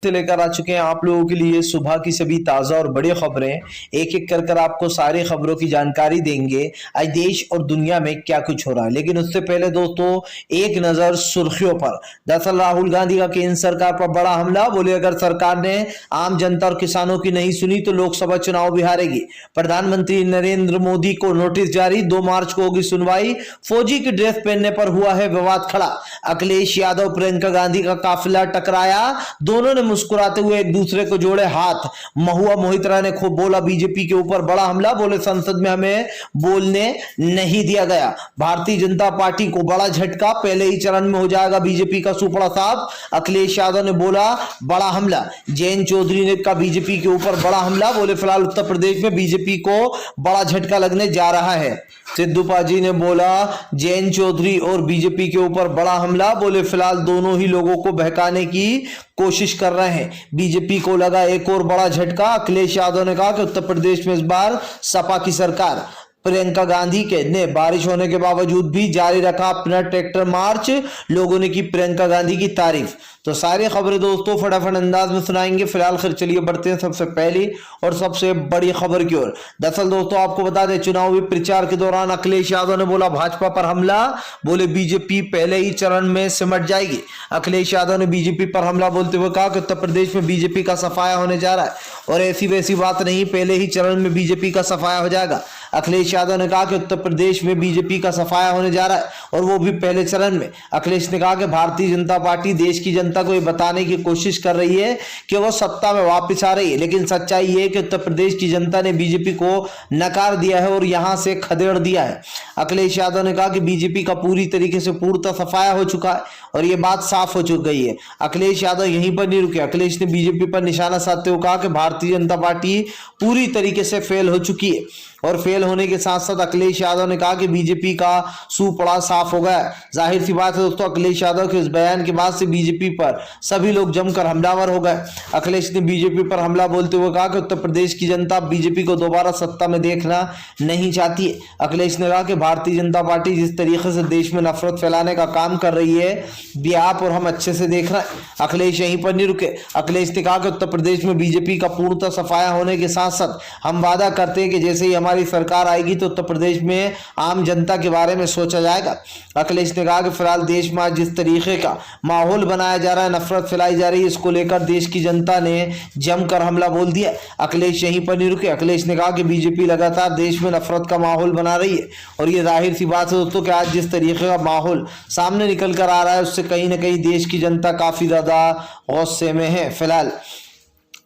से लेकर आ चुके हैं आप लोगों के लिए सुबह की सभी ताजा और बड़ी खबरें। एक एक कर कर आपको सारी खबरों की जानकारी देंगे आज देश और दुनिया में क्या कुछ हो रहा है। लेकिन उससे पहले दोस्तों एक नजर सुर्खियों पर। दरअसल राहुल गांधी का केंद्र सरकार पर बड़ा हमला। बोले अगर सरकार ने आम जनता और किसानों की नहीं सुनी तो लोकसभा चुनाव भी हारेगी। प्रधानमंत्री नरेंद्र मोदी को नोटिस जारी, 2 मार्च को होगी सुनवाई। फौजी की ड्रेस पहनने पर हुआ है विवाद खड़ा। अखिलेश यादव प्रियंका गांधी का काफिला टकराया, दोनों ने मुस्कुराते हुए एक दूसरे को जोड़े हाथ। महुआ मोहित्रा ने खूब बोला बीजेपी के ऊपर बड़ा हमला। बोले संसद में हमें बोलने नहीं दिया गया। भारतीय जनता पार्टी को बड़ा झटका, पहले ही चरण में हो जाएगा बीजेपी का सुपड़ा साफ। अखिलेश यादव ने बोला बड़ा हमला। जयंत चौधरी ने कहा बीजेपी के ऊपर बड़ा हमला। बोले फिलहाल उत्तर प्रदेश में बीजेपी को बड़ा झटका लगने जा रहा है। सिद्धू पाजी ने बोला जयंत चौधरी और बीजेपी के ऊपर बड़ा हमला। बोले फिलहाल दोनों ही लोगों को बहकाने की कोशिश कर रहे हैं। बीजेपी को लगा एक और बड़ा झटका। अखिलेश यादव ने कहा कि उत्तर प्रदेश में इस बार सपा की सरकार। प्रियंका गांधी के ने बारिश होने के बावजूद भी जारी रखा अपना ट्रैक्टर मार्च। लोगों ने की प्रियंका गांधी की तारीफ। तो सारी खबरें दोस्तों फटाफट अंदाज में सुनाएंगे। फिलहाल खैर चलिए बढ़ते हैं सबसे पहली और सबसे बड़ी खबर की ओर। दरअसल दोस्तों आपको बता दें चुनावी प्रचार के दौरान अखिलेश यादव ने बोला भाजपा पर हमला। बोले बीजेपी पहले ही चरण में सिमट जाएगी। अखिलेश यादव ने बीजेपी पर हमला बोलते हुए कहा कि उत्तर प्रदेश में बीजेपी का सफाया होने जा रहा है और ऐसी वैसी बात नहीं, पहले ही चरण में बीजेपी का सफाया हो जाएगा। अखिलेश यादव ने कहा कि उत्तर प्रदेश में बीजेपी का सफाया होने जा रहा है और वो भी पहले चरण में। अखिलेश ने कहा कि भारतीय जनता पार्टी देश की जनता को ये बताने की कोशिश कर रही है कि वो सत्ता में वापस आ रही है, लेकिन सच्चाई ये है कि उत्तर प्रदेश की जनता ने बीजेपी को नकार दिया है और यहां से खदेड़ दिया है। अखिलेश यादव ने कहा कि बीजेपी का पूरी तरीके से पूर्णतः सफाया हो चुका है और ये बात साफ हो चुकी है। अखिलेश यादव यहीं पर नहीं रुके। अखिलेश ने बीजेपी पर निशाना साधते हुए कहा कि भारतीय जनता पार्टी पूरी तरीके से फेल हो चुकी है और फेल होने के साथ साथ अखिलेश यादव ने कहा कि बीजेपी का सुपड़ा साफ हो गया। जाहिर सी बात है दोस्तों अखिलेश यादव के इस बयान के बाद से बीजेपी पर सभी लोग जमकर हमलावर हो गए। अखिलेश ने बीजेपी पर हमला बोलते हुए कहा कि उत्तर प्रदेश की जनता बीजेपी को दोबारा सत्ता में देखना नहीं चाहती है। अखिलेश ने कहा कि भारतीय जनता पार्टी जिस तरीके से देश में नफरत फैलाने का काम कर रही है भी आप और हम अच्छे से देख रहे हैं। अखिलेश यहीं पर नहीं रुके। अखिलेश ने कहा कि उत्तर प्रदेश में बीजेपी का पूर्णतः सफाया होने के साथ साथ हम वादा करते हैं कि जैसे ही हमारी सरकार आएगी तो उत्तर प्रदेश में आम जनता के बारे में सोचा जाएगा। अखिलेश ने कहा कि फिलहाल देश में जिस तरीके का माहौल बनाया जा रहा है, नफरत फैलाई जा रही है, इसको लेकर देश की जनता ने जमकर हमला बोल दिया। अखिलेश यहीं पर नहीं रुके। अखिलेश ने कहा कि बीजेपी लगातार देश में नफरत का माहौल बना रही है और ये जाहिर सी बात है दोस्तों कि आज जिस तरीके का माहौल सामने निकल कर आ रहा है उससे कहीं ना कहीं देश की जनता काफी ज्यादा गुस्से में है। फिलहाल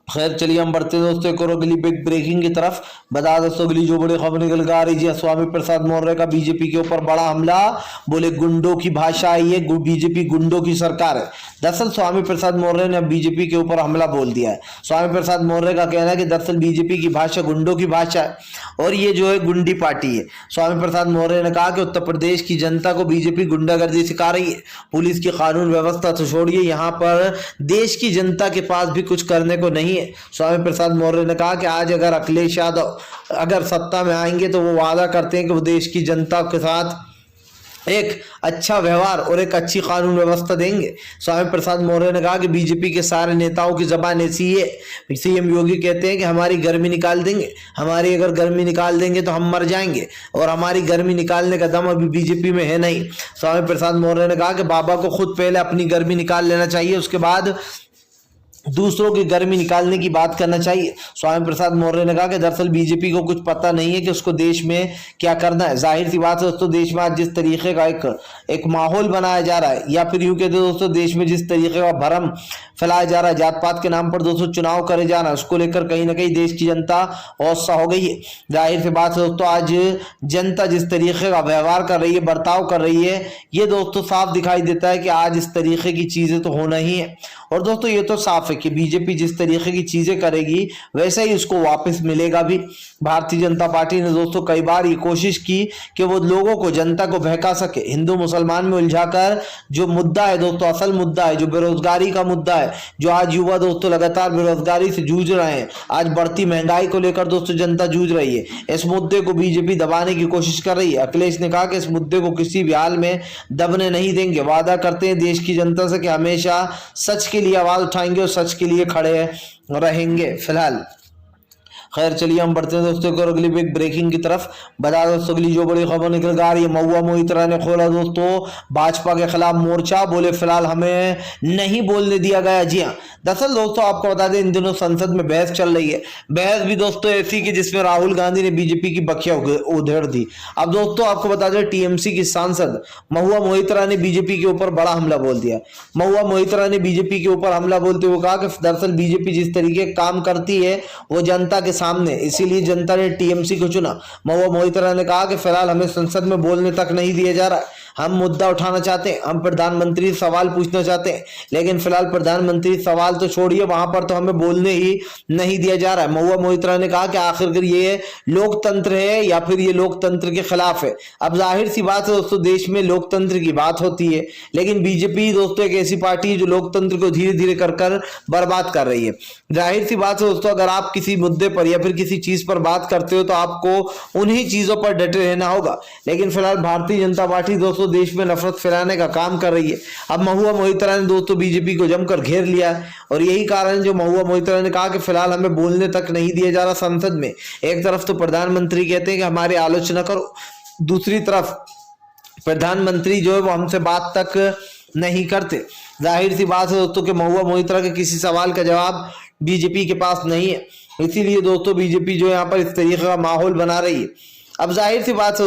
खैर चलिए हम बढ़ते दोस्तों एक और अगली बिग ब्रेकिंग की तरफ। बता दोस्तों अगली जो बड़ी खबर निकल कर आ रही है स्वामी प्रसाद मौर्य का बीजेपी के ऊपर बड़ा हमला। बोले गुंडों की भाषा आई है, बीजेपी गुंडों की सरकार है। दरअसल स्वामी प्रसाद मौर्य ने अब बीजेपी के ऊपर हमला बोल दिया है। स्वामी प्रसाद मौर्य का कहना है कि दरअसल बीजेपी की भाषा गुंडों की भाषा है और ये जो है गुंडी पार्टी है। स्वामी प्रसाद मौर्य ने कहा कि उत्तर प्रदेश की जनता को बीजेपी गुंडागर्दी सिखा रही है। पुलिस की कानून व्यवस्था तो छोड़िए, यहाँ पर देश की जनता के पास भी कुछ करने को नहीं है। स्वामी प्रसाद मौर्य ने कहा कि आज अगर अखिलेश यादव अगर सत्ता में आएंगे तो वो वादा करते हैं कि वो देश की जनता के साथ एक अच्छा व्यवहार और एक अच्छी कानून व्यवस्था देंगे। स्वामी प्रसाद मौर्य ने कहा कि बीजेपी के सारे नेताओं की जबान ऐसी है। सीएम योगी कहते हैं कि हमारी गर्मी निकाल देंगे, हमारी अगर गर्मी निकाल देंगे तो हम मर जाएंगे और हमारी गर्मी निकालने का दम अभी बीजेपी में है नहीं। स्वामी प्रसाद मौर्य ने कहा कि बाबा को खुद पहले अपनी गर्मी निकाल लेना चाहिए, उसके बाद दूसरों की गर्मी निकालने की बात करना चाहिए। स्वामी प्रसाद मौर्य ने कहा कि दरअसल बीजेपी को कुछ पता नहीं है कि उसको देश में क्या करना है। जाहिर सी बात है दोस्तों देश में आज जिस तरीके का एक माहौल बनाया जा रहा है या फिर यूं कहते दोस्तों देश में जिस तरीके का भरम फैलाया जा रहा है, जात पात के नाम पर दोस्तों चुनाव करे जा रहा है, उसको लेकर कहीं ना कहीं देश की जनता गुस्सा हो गई है। जाहिर सी बात है दोस्तों आज जनता जिस तरीके का व्यवहार कर रही है, बर्ताव कर रही है, ये दोस्तों साफ दिखाई देता है कि आज इस तरीके की चीजें तो होना ही है। और दोस्तों ये तो साफ है कि बीजेपी जिस तरीके की चीजें करेगी वैसे ही उसको वापस मिलेगा भी। भारतीय जनता पार्टी ने दोस्तों कई बार ये कोशिश की कि वो लोगों को, जनता को बहका सके, हिंदू मुसलमान में उलझाकर जो मुद्दा है दोस्तों, असल मुद्दा है जो बेरोजगारी का मुद्दा है, जो आज युवा दोस्तों लगातार बेरोजगारी से जूझ रहे हैं, आज बढ़ती महंगाई को लेकर दोस्तों जनता जूझ रही है, इस मुद्दे को बीजेपी दबाने की कोशिश कर रही है। अखिलेश ने कहा कि इस मुद्दे को किसी भी हाल में दबने नहीं देंगे। वादा करते हैं देश की जनता से कि हमेशा सच के लिए आवाज उठाएंगे और सच के लिए खड़े रहेंगे। फिलहाल खैर चलिए हम बढ़ते हैं दोस्तों और अगली बिग ब्रेकिंग की तरफ। बता दोस्तों अगली जो बड़ी खबर निकल कर आ रही है, महुआ मोइत्रा ने खोला दोस्तों भाजपा के खिलाफ मोर्चा, बोले फिलहाल हमें नहीं बोलने दिया गया। जी हाँ, दरअसल दोस्तों आपको बता दें इन दिनों संसद में बहस चल रही है, बहस भी दोस्तों ऐसी कि जिसमें राहुल गांधी ने बीजेपी की बखिया उधेड़ दी। अब दोस्तों आपको बता दें टीएमसी की सांसद महुआ मोइत्रा ने बीजेपी के ऊपर बड़ा हमला बोल दिया। महुआ मोइत्रा ने बीजेपी के ऊपर हमला बोलते हुए कहा कि दरअसल बीजेपी जिस तरीके काम करती है वो जनता के सामने, इसीलिए जनता ने टीएमसी को चुना। महुआ मोइत्रा ने कहा कि फिलहाल हमें संसद में बोलने तक नहीं दिया जा रहा, हम मुद्दा उठाना चाहते हैं, हम प्रधानमंत्री सवाल पूछना चाहते हैं, लेकिन फिलहाल प्रधानमंत्री सवाल तो छोड़िए वहां पर तो हमें बोलने ही नहीं दिया जा रहा है। महुआ मोइत्रा ने कहा कि आखिरकार ये लोकतंत्र है या फिर ये लोकतंत्र के खिलाफ है। अब जाहिर सी बात है दोस्तों देश में लोकतंत्र की बात होती है, लेकिन बीजेपी दोस्तों एक ऐसी पार्टी है जो लोकतंत्र को धीरे धीरे कर बर्बाद कर रही है। जाहिर सी बात है दोस्तों अगर आप किसी मुद्दे पर या फिर किसी चीज पर बात करते हो तो आपको उन्हीं चीजों पर डटे रहना होगा, लेकिन फिलहाल भारतीय जनता पार्टी दोस्तों देश में नफरत फैलाने का काम कर रही है। अब महुआ मोइत्रा ने दोस्तों बीजेपी को जमकर घेर लिया है और यही कारण जो महुआ मोइत्रा ने कहा कि फिलहाल हमें बोलने तक नहीं दिया जा रहा संसद में। एक तरफ तो प्रधानमंत्री कहते हैं कि हमारी आलोचना करो, दूसरी तरफ प्रधानमंत्री जो है वो हमसे बात तक नहीं करते। जाहिर सी बात है दोस्तों कि महुआ मोइत्रा के किसी सवाल का जवाब बीजेपी के पास नहीं है, इसीलिए दोस्तों बीजेपी जो यहाँ पर इस तरीके का माहौल बना रही है। अब जाहिर सी बात है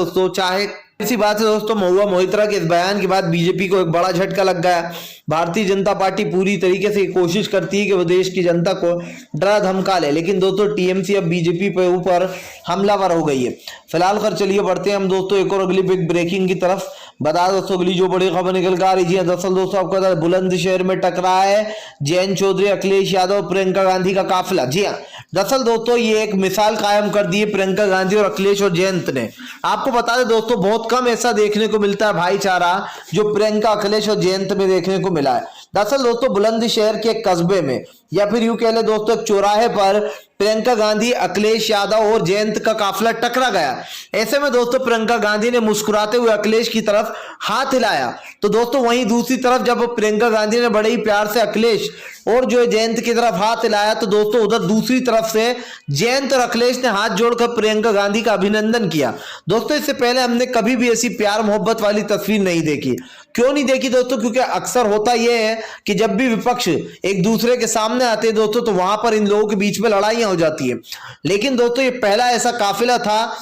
दोस्तों महुआ मोइत्रा के इस बयान के बाद बीजेपी को एक बड़ा झटका लग गया। भारतीय जनता पार्टी पूरी तरीके से कोशिश करती है कि वो देश की जनता को डरा धमका ले, लेकिन दोस्तों टीएमसी अब बीजेपी पे ऊपर हमलावर हो गई है। फिलहाल कर चलिए बढ़ते हैं हम दोस्तों एक और अगली बिग ब्रेकिंग की तरफ। बता दोस्तों अगली जो बड़ी खबर निकल कर आ रही है, दरअसल दोस्तों आपको बता बुलंदशहर में टकरा है जयंत चौधरी, अखिलेश यादव, प्रियंका गांधी का काफिला। जी हाँ, दरअसल दोस्तों ये एक मिसाल कायम कर दी है प्रियंका गांधी और अखिलेश और जयंत ने। आपको बता दें दोस्तों बहुत कम ऐसा देखने को मिलता है भाईचारा जो प्रियंका, अखिलेश और जयंत में देखने को मिला है। दरअसल दोस्तों बुलंदशहर के एक कस्बे में या फिर यूं कह ले दोस्तों एक चौराहे पर प्रियंका गांधी, अखिलेश यादव और जयंत का काफिला टकरा गया। ऐसे में दोस्तों प्रियंका गांधी ने मुस्कुराते हुए अखिलेश की तरफ हाथ हिलाया, तो दोस्तों वहीं दूसरी तरफ जब प्रियंका गांधी ने बड़े ही प्यार से अखिलेश और जो जयंत की तरफ हाथ हिलाया तो दोस्तों उधर दूसरी तरफ से जयंत और अखिलेश ने हाथ जोड़कर प्रियंका गांधी का अभिनंदन किया। दोस्तों इससे पहले हमने कभी भी ऐसी प्यार मोहब्बत वाली तस्वीर नहीं देखी। क्यों नहीं देखी दोस्तों? क्योंकि अक्सर होता यह है कि जब भी विपक्ष एक दूसरे के सामने आते हैं दोस्तों तो वहां पर इन लोगों के बीच में लड़ाइयां हो जाती है। लेकिन दोस्तों ये पहला ऐसा काफिला था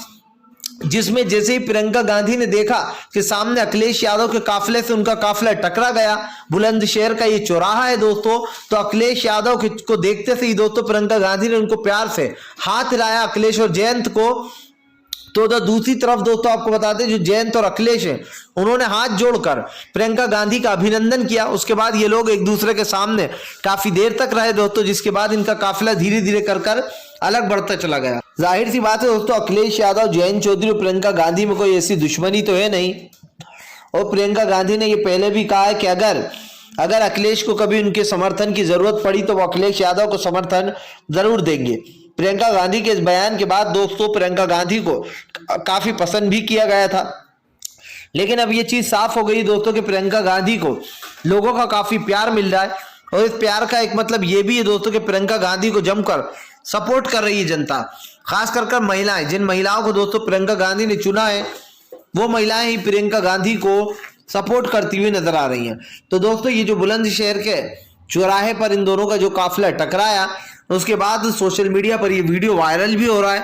जिसमें जैसे ही प्रियंका गांधी ने देखा कि सामने अखिलेश यादव के काफिले से उनका काफिला टकरा गया, बुलंदशहर का ये चौराहा है दोस्तों, तो अखिलेश यादव को देखते से ही दोस्तों प्रियंका गांधी ने उनको प्यार से हाथ हिलाया, अखिलेश और जयंत को। तो दूसरी तरफ दोस्तों आपको बता दें जो जयंत और अखिलेश हैं उन्होंने हाथ जोड़कर प्रियंका गांधी का अभिनंदन किया। उसके बाद ये लोग एक दूसरे के सामने काफी देर तक रहे दोस्तों, जिसके बाद इनका काफिला धीरे धीरे कर अलग बढ़ता चला गया। जाहिर सी बात है दोस्तों अखिलेश यादव, जयंत चौधरी और प्रियंका गांधी में कोई ऐसी दुश्मनी तो है नहीं, और प्रियंका गांधी ने ये पहले भी कहा है कि अगर अखिलेश को कभी उनके समर्थन की जरूरत पड़ी तो वो अखिलेश यादव को समर्थन जरूर देंगे। प्रियंका गांधी के इस बयान के बाद दोस्तों प्रियंका गांधी को काफी पसंद भी किया गया था, लेकिन अब ये चीज साफ हो गई दोस्तों कि प्रियंका गांधी को लोगों का काफी प्यार मिल रहा है, और इस प्यार का एक मतलब ये भी है दोस्तों कि प्रियंका गांधी को जमकर सपोर्ट कर रही है जनता, खास कर महिलाएं। जिन महिलाओं को दोस्तों प्रियंका गांधी ने चुना है वो महिलाएं ही प्रियंका गांधी को सपोर्ट करती हुई नजर आ रही हैं। तो दोस्तों ये जो बुलंदशहर के चौराहे पर इन दोनों का जो काफिला टकराया उसके बाद सोशल मीडिया पर ये वीडियो वायरल भी हो रहा है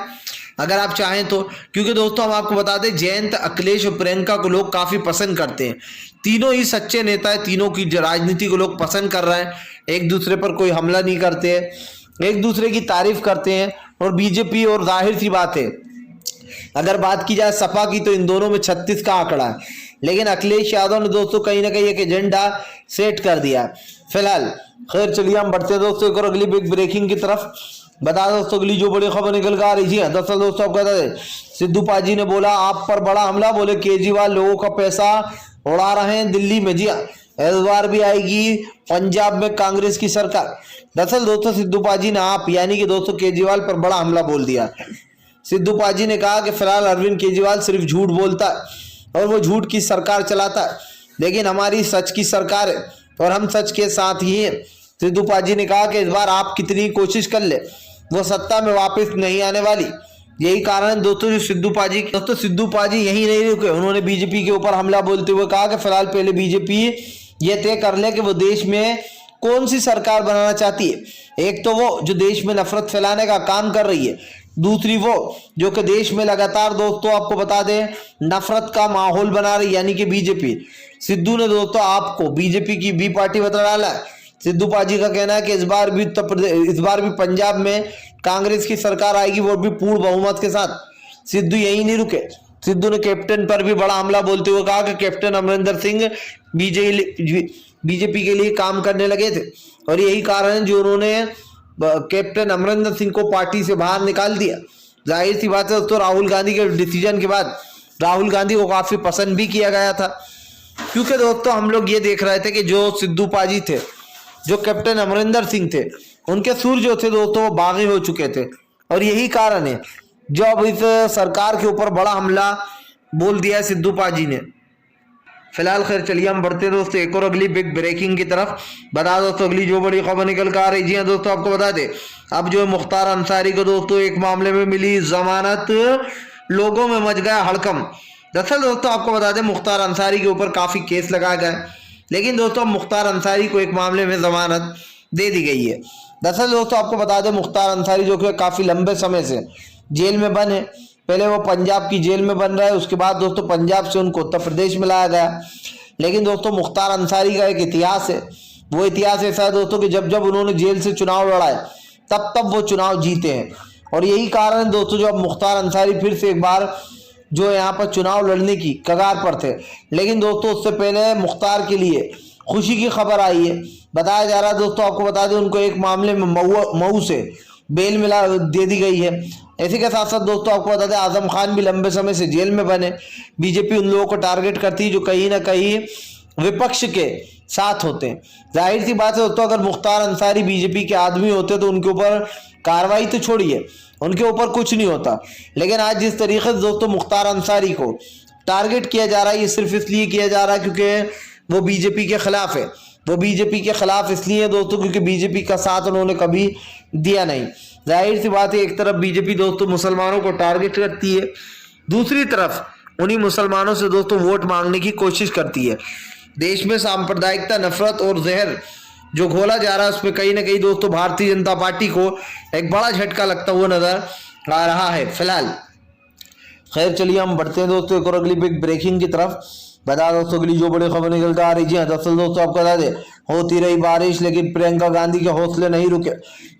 अगर आप चाहें तो, क्योंकि दोस्तों हम आपको बता दें जयंत, अखिलेश और प्रियंका को लोग काफी पसंद करते हैं। तीनों ही सच्चे नेता है, तीनों की राजनीति को लोग पसंद कर रहे हैं, एक दूसरे पर कोई हमला नहीं करते हैं, एक दूसरे की तारीफ करते हैं। और बीजेपी और जाहिर सी बात है अगर बात की जाए सपा की तो इन दोनों में 36 का आंकड़ा है, लेकिन अखिलेश यादव ने दोस्तों कहीं ना कहीं एक एजेंडा सेट कर दिया। फिलहाल खैर चलिए हम बढ़ते हैं दोस्तों एक और अगली बिग ब्रेकिंग की तरफ। बता दोस्तों अगली जो बड़ी खबर निकल कर आ रही है, दरअसल दोस्तों आपको बता दें सिद्धू पाजी ने बोला आप पर बड़ा हमला, बोले केजरीवाल लोगों का पैसा उड़ा रहे हैं दिल्ली में। जी हाँ, इस बार भी आएगी पंजाब में कांग्रेस की सरकार। दरअसल दोस्तों सिद्धू पाजी ने आप यानी कि दोस्तों केजरीवाल पर बड़ा हमला बोल दिया। सिद्धू पाजी ने कहा कि फिलहाल अरविंद केजरीवाल सिर्फ झूठ बोलता है और वो झूठ की सरकार चलाता है, लेकिन हमारी सच की सरकार है और हम सच के साथ ही हैं। सिद्धू पाजी ने कहा कि इस बार आप कितनी कोशिश कर ले वो सत्ता में वापस नहीं आने वाली। यही कारण दोस्तों जो सिद्धू पाजी यही नहीं रुके, उन्होंने बीजेपी के ऊपर हमला बोलते हुए कहा कि फिलहाल पहले बीजेपी ये तय कर ले कि वो देश में कौन सी सरकार बनाना चाहती है। एक तो वो जो देश में नफरत फैलाने का काम कर रही है, दूसरी वो जो कि देश में लगातार दोस्तों आपको बता दें नफरत का माहौल बना रही यानी कि बीजेपी। सिद्धू ने दोस्तों आपको बीजेपी की बी पार्टी बता डाला है। सिद्धू पाजी का कहना है कि इस बार भी पंजाब में कांग्रेस की सरकार आएगी, वो भी पूर्ण बहुमत के साथ। सिद्धू यही नहीं रुके, सिद्धू ने कैप्टन पर भी बड़ा हमला बोलते हुए कहा कि कैप्टन अमरिंदर सिंह बीजेपी के लिए काम करने लगे थे और यही कारण है जो उन्होंने कैप्टन अमरिंदर सिंह को पार्टी से बाहर निकाल दिया। जाहिर सी बात है दोस्तों राहुल गांधी के डिसीजन के बाद राहुल गांधी को काफी पसंद भी किया गया था, क्योंकि दोस्तों हम लोग ये देख रहे थे कि जो सिद्धू पाजी थे, जो कैप्टन अमरिंदर सिंह थे, उनके सुर जो थे दोस्तों वो बागी हो चुके थे और यही कारण है जो अब इस सरकार के ऊपर बड़ा हमला बोल दिया है सिद्धू पाजी ने। फिलहाल खैर चलिए हम बढ़ते हैं दोस्तों एक और अगली बिग ब्रेकिंग की तरफ। बता दोस्तों अगली जो बड़ी खबर निकल कर आ रही, जी हाँ दोस्तों आपको बता दें अब जो मुख्तार अंसारी को दोस्तों एक मामले में मिली जमानत, लोगों में मच गया हड़कंप। दरअसल दोस्तों आपको बता दें मुख्तार अंसारी के ऊपर काफी केस लगाया गया, लेकिन दोस्तों मुख्तार अंसारी को एक मामले में जमानत दे दी गई है। दरअसल दोस्तों आपको बता दें मुख्तार अंसारी जो कि काफी लंबे समय से जेल में बंद है, पहले वो पंजाब की जेल में बन रहा है, उसके बाद दोस्तों पंजाब से उनको उत्तर प्रदेश में लाया गया। लेकिन दोस्तों मुख्तार अंसारी का एक इतिहास है, वो इतिहास ऐसा है दोस्तों कि जब जब उन्होंने जेल से चुनाव लड़ा है तब तब वो चुनाव जीते हैं और यही कारण है दोस्तों जो अब मुख्तार अंसारी फिर से एक बार जो यहाँ पर चुनाव लड़ने की कगार पर थे। लेकिन दोस्तों उससे पहले मुख्तार के लिए खुशी की खबर आई है। बताया जा रहा है दोस्तों आपको बता दें उनको एक मामले में मऊ से बेल मिला दे दी गई है। इसी के साथ साथ दोस्तों आपको बता दें आजम खान भी लंबे समय से जेल में बने। बीजेपी उन लोगों को टारगेट करती है जो कहीं ना कहीं विपक्ष के साथ होते हैं। जाहिर सी बात है दोस्तों अगर मुख्तार अंसारी बीजेपी के आदमी होते तो उनके ऊपर कार्रवाई तो छोड़िए, उनके ऊपर कुछ नहीं होता। लेकिन आज जिस तरीके से दोस्तों मुख्तार अंसारी को टारगेट किया जा रहा है, ये सिर्फ इसलिए किया जा रहा है क्योंकि वो बीजेपी के खिलाफ है। वो बीजेपी के खिलाफ इसलिए दोस्तों क्योंकि बीजेपी का साथ उन्होंने कभी दिया नहीं। जाहिर सी बात है एक तरफ बीजेपी दोस्तों मुसलमानों को टारगेट करती है, दूसरी तरफ उन्हीं मुसलमानों से दोस्तों वोट मांगने की कोशिश करती है। देश में सांप्रदायिकता, नफरत और जहर जो घोला जा रहा है उसमें कहीं ना कहीं दोस्तों भारतीय जनता पार्टी को एक बड़ा झटका लगता हुआ नजर आ रहा है। फिलहाल खैर चलिए हम बढ़ते हैं दोस्तों एक और अगली बिग ब्रेकिंग की तरफ। बता दोस्तों अगली जो बड़ी खबर निकल कर आ रही, जी हाँ दरअसल दोस्तों आपको बता दें होती रही बारिश लेकिन प्रियंका गांधी के हौसले नहीं रुके।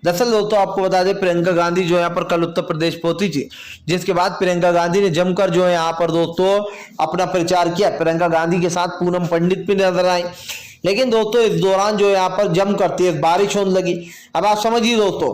दरअसल दोस्तों आपको बता दें प्रियंका गांधी जो यहाँ पर कल उत्तर प्रदेश पहुंची थी, जिसके बाद प्रियंका गांधी ने जमकर जो है यहाँ पर दोस्तों अपना प्रचार किया। प्रियंका गांधी के साथ पूनम पंडित भी नजर आई, लेकिन दोस्तों इस दौरान जो यहाँ पर जमकर तेज बारिश होने लगी। अब आप समझिए दोस्तों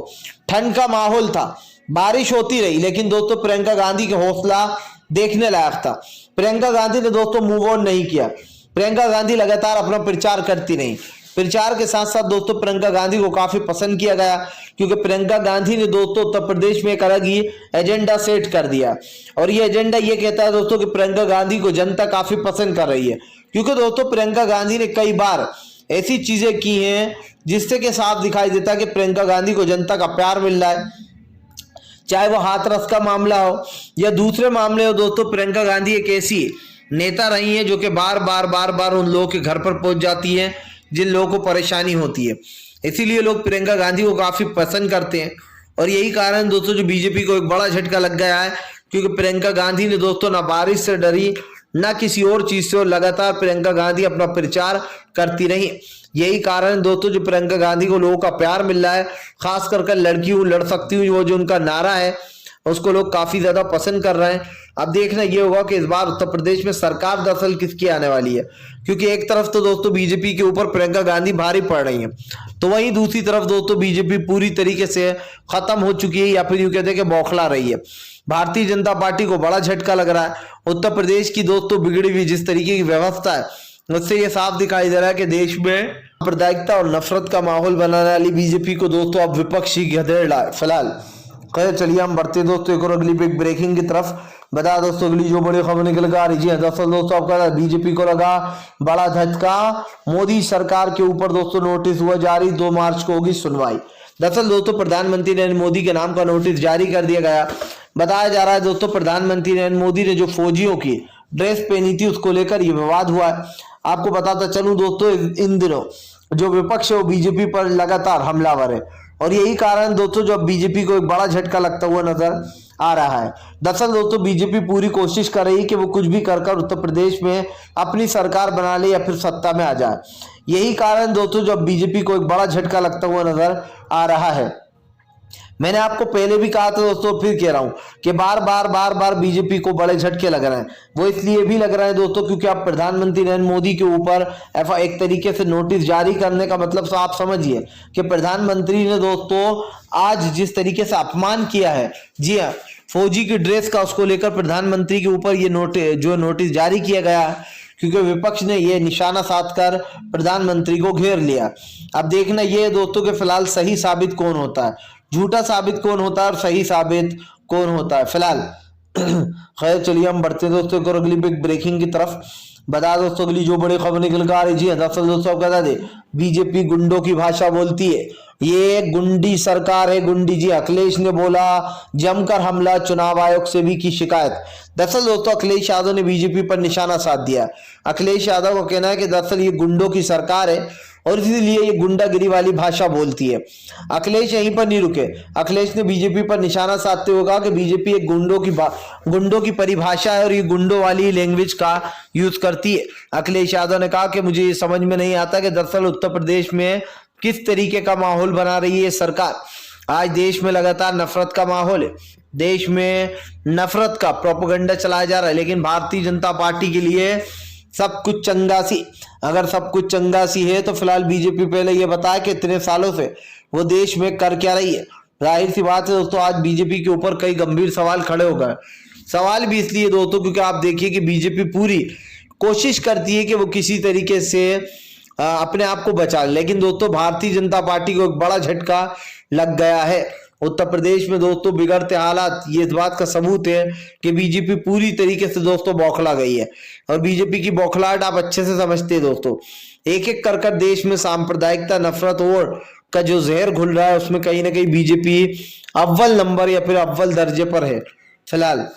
ठंड का माहौल था, बारिश होती रही, लेकिन दोस्तों प्रियंका गांधी का हौसला देखने लायक था। प्रियंका गांधी ने दोस्तों मूव ऑन नहीं किया, प्रियंका गांधी लगातार अपना प्रचार करती रही। प्रचार के साथ साथ दोस्तों प्रियंका गांधी को काफी पसंद किया गया क्योंकि प्रियंका गांधी ने दोस्तों उत्तर प्रदेश में एक अलग ही एजेंडा सेट कर दिया और ये एजेंडा ये कहता है दोस्तों कि प्रियंका गांधी को जनता काफी पसंद कर रही है, क्योंकि दोस्तों प्रियंका गांधी ने कई बार ऐसी चीजें की हैं जिससे कि साफ दिखाई देता है कि प्रियंका गांधी को जनता का प्यार मिल रहा है। चाहे वो हाथरस का मामला हो या दूसरे मामले हो दोस्तों, प्रियंका गांधी एक ऐसी नेता रही है जो कि बार बार उन लोगों के घर पर पहुंच जाती है जिन लोगों को परेशानी होती है। इसीलिए लोग प्रियंका गांधी को काफी पसंद करते हैं और यही कारण दोस्तों जो बीजेपी को एक बड़ा झटका लग गया है, क्योंकि प्रियंका गांधी ने दोस्तों ना बारिश से डरी ना किसी और चीज से, और लगातार प्रियंका गांधी अपना प्रचार करती रही। यही कारण दोस्तों जो प्रियंका गांधी को लोगों का प्यार मिल रहा है, खास कर लड़की हूँ लड़ सकती हूँ वो जो उनका नारा है उसको लोग काफी ज्यादा पसंद कर रहे हैं। अब देखना ये होगा कि इस बार उत्तर प्रदेश में सरकार दरअसल किसकी आने वाली है, क्योंकि एक तरफ तो दोस्तों बीजेपी के ऊपर प्रियंका गांधी भारी पड़ रही है, तो वहीं दूसरी तरफ दोस्तों बीजेपी पूरी तरीके से खत्म हो चुकी है या फिर यूं कहते हैं कि बौखला रही है। भारतीय जनता पार्टी को बड़ा झटका लग रहा है। उत्तर प्रदेश की दोस्तों बिगड़ी हुई जिस तरीके की व्यवस्था है उससे ये साफ दिखाई दे रहा है कि देश में सांप्रदायिकता और नफरत का माहौल बनाने वाली बीजेपी को दोस्तों अब विपक्षी घेर रहा है। फिलहाल खैर चलिए हम बढ़ते दोस्तों एक और अगली बिग ब्रेकिंग की तरफ। बता दोस्तों अगली जो बड़ी खबर निकल कर आ रही है दरअसल दोस्तों आपका बीजेपी को लगा बड़ा झटका। मोदी सरकार के ऊपर दोस्तों नोटिस हुआ जारी, 2 मार्च को होगी सुनवाई। दरअसल दोस्तों प्रधानमंत्री नरेंद्र मोदी के नाम का नोटिस जारी कर दिया गया। बताया जा रहा है दोस्तों प्रधानमंत्री नरेंद्र मोदी ने जो फौजियों की ड्रेस पहनी थी उसको लेकर यह विवाद हुआ है। आपको बताता चलूं दोस्तों इन दिनों जो विपक्ष है वो बीजेपी पर लगातार हमलावर है और यही कारण दोस्तों जो बीजेपी को एक बड़ा झटका लगता हुआ नजर आ रहा है। दरअसल दोस्तों बीजेपी पूरी कोशिश कर रही है कि वो कुछ भी कर उत्तर प्रदेश में अपनी सरकार बना ले या फिर सत्ता में आ जाए। यही कारण दोस्तों जो बीजेपी को एक बड़ा झटका लगता हुआ नजर आ रहा है। मैंने आपको पहले भी कहा था दोस्तों, फिर कह रहा हूं कि बार बार बीजेपी को बड़े झटके लग रहे हैं। वो इसलिए भी लग रहे हैं दोस्तों क्योंकि आप प्रधानमंत्री नरेंद्र मोदी के ऊपर एक तरीके से नोटिस जारी करने का मतलब तो आप समझिए कि प्रधानमंत्री ने दोस्तों आज जिस तरीके से अपमान किया है, जी हाँ, फौजी की ड्रेस का, उसको लेकर प्रधानमंत्री के ऊपर ये नोटिस जारी किया गया है क्योंकि विपक्ष ने यह निशाना साधकर प्रधानमंत्री को घेर लिया। अब देखना यह दोस्तों के फिलहाल सही साबित कौन होता है, झूठा साबित कौन होता है और सही साबित कौन होता है फिलहाल। खैर चलिए हम बढ़ते हैं दोस्तों और अगली बिग ब्रेकिंग की तरफ। बता दोस्तों अगली जो बड़ी खबर निकल कर आ रही है दरअसल दोस्तों बता दे बीजेपी गुंडों की भाषा बोलती है, ये गुंडी सरकार है, गुंडी। जी अखिलेश ने बोला जमकर हमला, चुनाव आयोग से भी की शिकायत। दरअसल दोस्तों अखिलेश यादव ने बीजेपी पर निशाना साध दिया। अखिलेश यादव का कहना है कि दरअसल ये गुंडों की सरकार है और इसीलिए ये गुंडागिरी वाली भाषा बोलती है। अखिलेश यहीं पर नहीं रुके, अखिलेश ने बीजेपी पर निशाना साधते हुए कहा कि बीजेपी एक गुंडों की परिभाषा है और ये गुंडों वाली लैंग्वेज का यूज करती है। अखिलेश यादव ने कहा कि मुझे ये समझ में नहीं आता कि दरअसल उत्तर प्रदेश में किस तरीके का माहौल बना रही है सरकार। आज देश में लगातार नफरत का माहौल है, देश में नफरत का प्रोपेगेंडा चलाया जा रहा है, लेकिन भारतीय जनता पार्टी के लिए सब कुछ चंगासी। अगर सब कुछ चंगासी है तो फिलहाल बीजेपी पहले ये बताया कि इतने सालों से वो देश में कर क्या रही है। जाहिर सी बात है दोस्तों आज बीजेपी के ऊपर कई गंभीर सवाल खड़े हो गए। सवाल भी इसलिए दोस्तों क्योंकि आप देखिए कि बीजेपी पूरी कोशिश करती है कि वो किसी तरीके से अपने आप को बचा ले, लेकिन दोस्तों भारतीय जनता पार्टी को एक बड़ा झटका लग गया है। उत्तर प्रदेश में दोस्तों बिगड़ते हालात ये इस बात का सबूत है कि बीजेपी पूरी तरीके से दोस्तों बौखला गई है और बीजेपी की बौखलाहट आप अच्छे से समझते हैं दोस्तों। एक एक कर देश में सांप्रदायिकता, नफरत और का जो जहर घुल रहा है उसमें कहीं ना कहीं बीजेपी अव्वल नंबर या फिर अव्वल दर्जे पर है फिलहाल।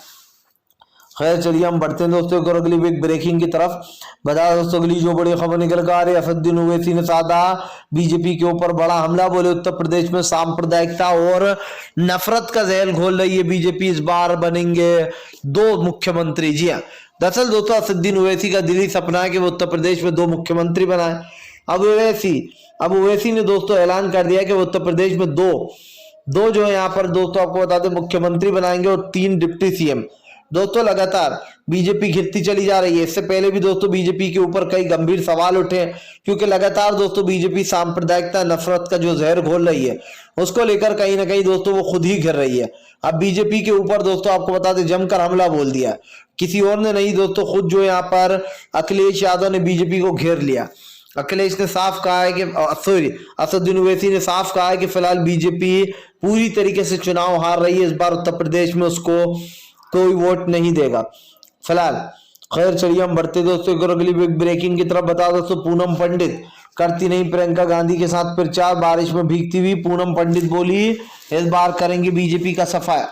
खैर चलिए हम बढ़ते हैं दोस्तों और अगली बिग ब्रेकिंग की तरफ। बता दोस्तों अगली जो बड़ी खबर निकल कर आ रही है असदुद्दीन ओवैसी ने साधा बीजेपी के ऊपर बड़ा हमला, बोले उत्तर प्रदेश में सांप्रदायिकता और नफरत का जहर घोल रही है बीजेपी, इस बार बनेंगे 2 मुख्यमंत्री। जी हाँ, दरअसल दोस्तों असदुद्दीन ओवैसी का दिली सपना है कि वो उत्तर प्रदेश में 2 मुख्यमंत्री बनाए। अब ओवैसी ने दोस्तों ऐलान कर दिया कि वो उत्तर प्रदेश में दो जो है यहाँ पर दोस्तों आपको बता दें मुख्यमंत्री बनाएंगे और 3 डिप्टी सीएम। दोस्तों लगातार बीजेपी घिरती चली जा रही है। इससे पहले भी दोस्तों बीजेपी के ऊपर कई गंभीर सवाल उठे क्योंकि लगातार दोस्तों बीजेपी सांप्रदायिकता, नफरत का जो जहर घोल रही है उसको लेकर कहीं ना कहीं दोस्तों वो खुद ही घिर रही है। अब बीजेपी के ऊपर दोस्तों आपको बता दें जमकर हमला बोल दिया, किसी और ने नहीं दोस्तों, खुद जो यहाँ पर अखिलेश यादव ने बीजेपी को घेर लिया। अखिलेश ने साफ कहा है कि असदुद्दीन ओवैसी ने साफ कहा है कि फिलहाल बीजेपी पूरी तरीके से चुनाव हार रही है, इस बार उत्तर प्रदेश में उसको कोई वोट नहीं देगा फिलहाल। खैर चलिए हम बढ़ते दोस्तों और अगली बिग ब्रेकिंग की तरफ। बता दोस्तों पूनम पंडित करती नहीं प्रियंका गांधी के साथ प्रचार, बारिश में भीगती हुई पूनम पंडित बोली इस बार करेंगे बीजेपी का सफाया।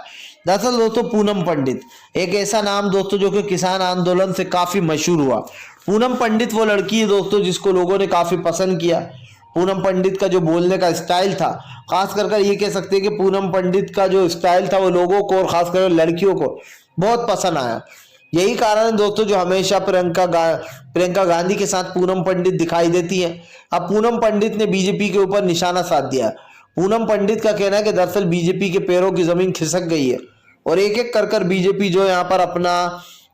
दरअसल दोस्तों पूनम पंडित एक ऐसा नाम दोस्तों जो कि किसान आंदोलन से काफी मशहूर हुआ। पूनम पंडित वो लड़की है दोस्तों जिसको लोगों ने काफी पसंद किया। पूनम पंडित का जो बोलने का स्टाइल था, खास कर ये कह सकते हैं कि पूनम पंडित का जो स्टाइल था वो लोगों को और खासकर लड़कियों को बहुत पसंद आया। यही कारण है दोस्तों जो हमेशा प्रियंका गांधी के साथ पूनम पंडित दिखाई देती हैं। अब पूनम पंडित ने बीजेपी के ऊपर निशाना साध दिया। पूनम पंडित का कहना है कि दरअसल बीजेपी के पैरों की जमीन खिसक गई है और एक एक कर बीजेपी जो यहाँ पर अपना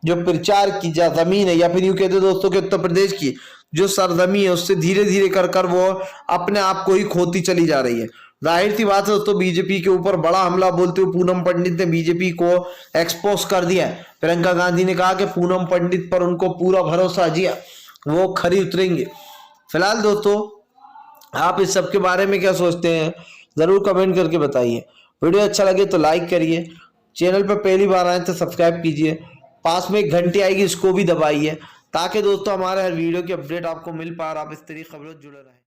जो प्रचार की जमीन है या फिर यूं कहते दोस्तों कि उत्तर प्रदेश की जो सरजमी है उससे धीरे धीरे कर वो अपने आप को ही खोती चली जा रही है। जाहिर सी बात है दोस्तों बीजेपी के ऊपर बड़ा हमला बोलते हुए पूनम पंडित ने बीजेपी को एक्सपोज कर दिया है। प्रियंका गांधी ने कहा कि पूनम पंडित पर उनको पूरा भरोसा, जी वो खरी उतरेंगे। फिलहाल दोस्तों आप इस सब के बारे में क्या सोचते हैं जरूर कमेंट करके बताइए। वीडियो अच्छा लगे तो लाइक करिए, चैनल पर पहली बार आए तो सब्सक्राइब कीजिए, पास में एक घंटी आएगी इसको भी दबाइए, ताकि दोस्तों हमारे हर वीडियो की अपडेट आपको मिल पाए और आप इस तरीके खबरों से जुड़े रहें।